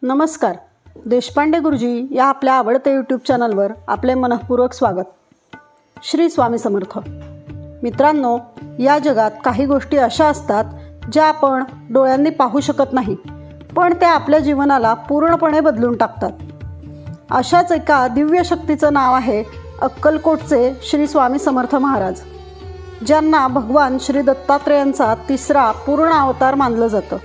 नमस्कार. देशपांडे गुरुजी या आपल्या आवडत्या यूट्यूब चॅनलवर आपले मनःपूर्वक स्वागत. श्री स्वामी समर्थ. मित्रांनो, या जगात काही गोष्टी अशा असतात ज्या आपण डोळ्यांनी पाहू शकत नाही, पण त्या आपल्या जीवनाला पूर्णपणे बदलून टाकतात. अशाच एका दिव्य शक्तीचं नाव आहे अक्कलकोटचे श्री स्वामी समर्थ महाराज, ज्यांना भगवान श्री दत्तात्रेयांचा तिसरा पूर्ण अवतार मानलं जातं.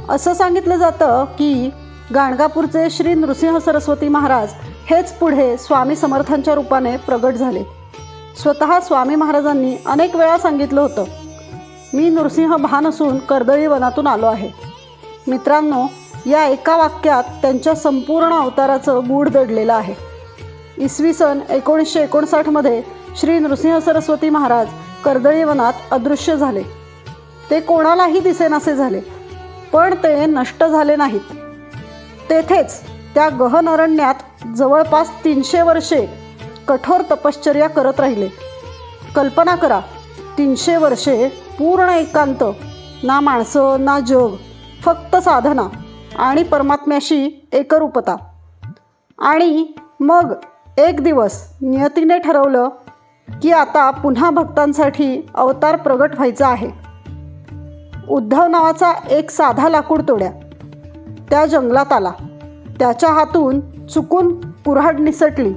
असं सांगितलं जातं की गाणगापूरचे श्री नृसिंह सरस्वती महाराज हेच पुढे स्वामी समर्थांच्या रूपाने प्रगट झाले. स्वतः स्वामी महाराजांनी अनेक वेळा सांगितलं होतं, मी नृसिंह भान असून कर्दळी वनातून आलो आहे. मित्रांनो, या एका वाक्यात त्यांच्या संपूर्ण अवताराचं गूढ दडलेलं आहे. इसवी सन 1959मध्ये श्री नृसिंह सरस्वती महाराज कर्दळी वनात अदृश्य झाले. ते कोणालाही दिसेनासे झाले, पण ते नष्ट झाले नाहीत. तेथेच त्या गहन अरण्यात जवळपास 300 वर्षे कठोर तपश्चर्या करत राहिले. कल्पना करा, 300 वर्षे पूर्ण एकांत, ना माणसं ना जग, फक्त साधना आणि परमात्म्याशी एकरूपता. आणि मग एक दिवस नियतीने ठरवलं की आता पुन्हा भक्तांसाठी अवतार प्रगट व्हायचा आहे. उद्धव नावाचा एक साधा लाकूड तोड्या त्या जंगलात आला. त्याच्या हातून चुकून कुऱ्हाड निसटली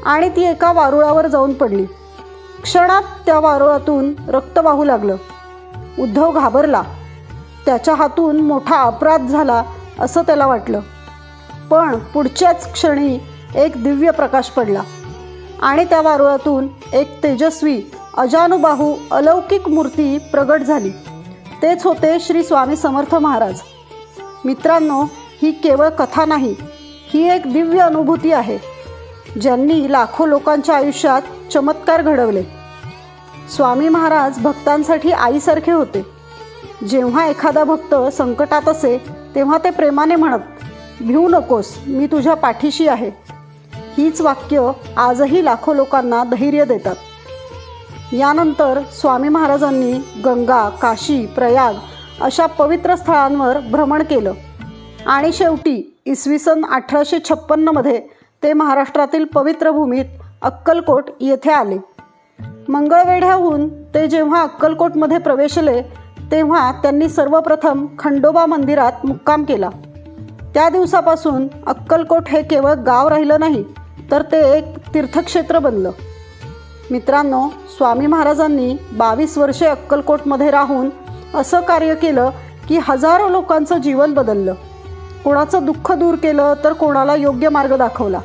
आणि ती एका वारुळावर जाऊन पडली. क्षणात त्या वारुळातून रक्त वाहू लागलं. उद्धव घाबरला. त्याच्या हातून मोठा अपराध झाला असं त्याला वाटलं. पण पुढच्याच क्षणी एक दिव्य प्रकाश पडला आणि त्या वारुळातून एक तेजस्वी अजानुबाहू अलौकिक मूर्ती प्रगट झाली. तेच होते श्री स्वामी समर्थ महाराज. मित्रांनो, ही केवळ कथा नाही, ही एक दिव्य अनुभूती आहे, ज्यांनी लाखो लोकांच्या आयुष्यात चमत्कार घडवले. स्वामी महाराज भक्तांसाठी आईसारखे होते. जेव्हा एखादा भक्त संकटात असे तेव्हा ते प्रेमाने म्हणत, भिवू नकोस, मी तुझ्या पाठीशी आहे. हीच वाक्य आजही लाखो लोकांना धैर्य देतात. यानंतर स्वामी महाराजांनी गंगा, काशी, प्रयाग अशा पवित्र स्थळांवर भ्रमण केलं आणि शेवटी इसवी सन 1856मध्ये ते महाराष्ट्रातील पवित्र भूमीत अक्कलकोट येथे आले. मंगळवेढ्याहून ते जेव्हा अक्कलकोटमध्ये प्रवेशले तेव्हा त्यांनी सर्वप्रथम खंडोबा मंदिरात मुक्काम केला. त्या दिवसापासून अक्कलकोट हे केवळ गाव राहिलं नाही, तर ते एक तीर्थक्षेत्र बनलं. मित्रांनो, स्वामी महाराजांनी 22 वर्षे अक्कलकोटमध्ये राहून असं कार्य केलं की हजारो लोकांचं जीवन बदललं. कोणाचं दुःख दूर केलं, तर कोणाला योग्य मार्ग दाखवला,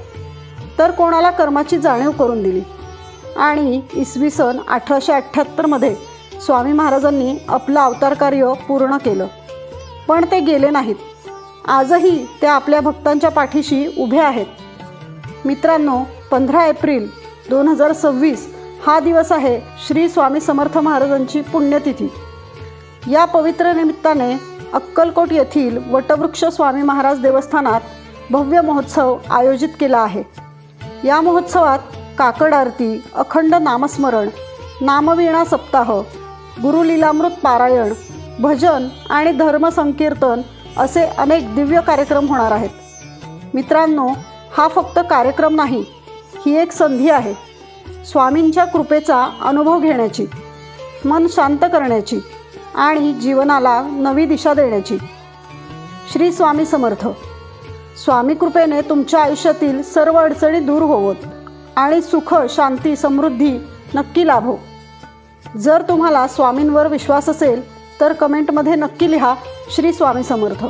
तर कोणाला कर्माची जाणीव करून दिली. आणि इसवी सन 1878मध्ये स्वामी महाराजांनी आपलं अवतार कार्य पूर्ण केलं. पण ते गेले नाहीत. आजही ते आपल्या भक्तांच्या पाठीशी उभे आहेत. मित्रांनो, 15 एप्रिल 2026 हा दिवस आहे श्री स्वामी समर्थ महाराजांची पुण्यतिथी. या पवित्र निमित्ताने अक्कलकोट येथील वटवृक्ष स्वामी महाराज देवस्थानात भव्य महोत्सव आयोजित केला आहे. या महोत्सवात काकड आरती, अखंड नामस्मरण, नामवीणा सप्ताह, गुरुलीलामृत पारायण, भजन आणि धर्मसंकीर्तन असे अनेक दिव्य कार्यक्रम होणार आहेत. मित्रांनो, हा फक्त कार्यक्रम नाही, ही एक संधी आहे स्वामींच्या कृपेचा अनुभव घेण्याची, मन शांत करण्याची आणि जीवनाला नवी दिशा देण्याची. श्री स्वामी समर्थ. स्वामी कृपेने तुमच्या आयुष्यातील सर्व अडचणी दूर होवोत आणि सुख, शांती, समृद्धी नक्की लाभो. जर तुम्हाला स्वामींवर विश्वास असेल तर कमेंटमध्ये नक्की लिहा श्री स्वामी समर्थ.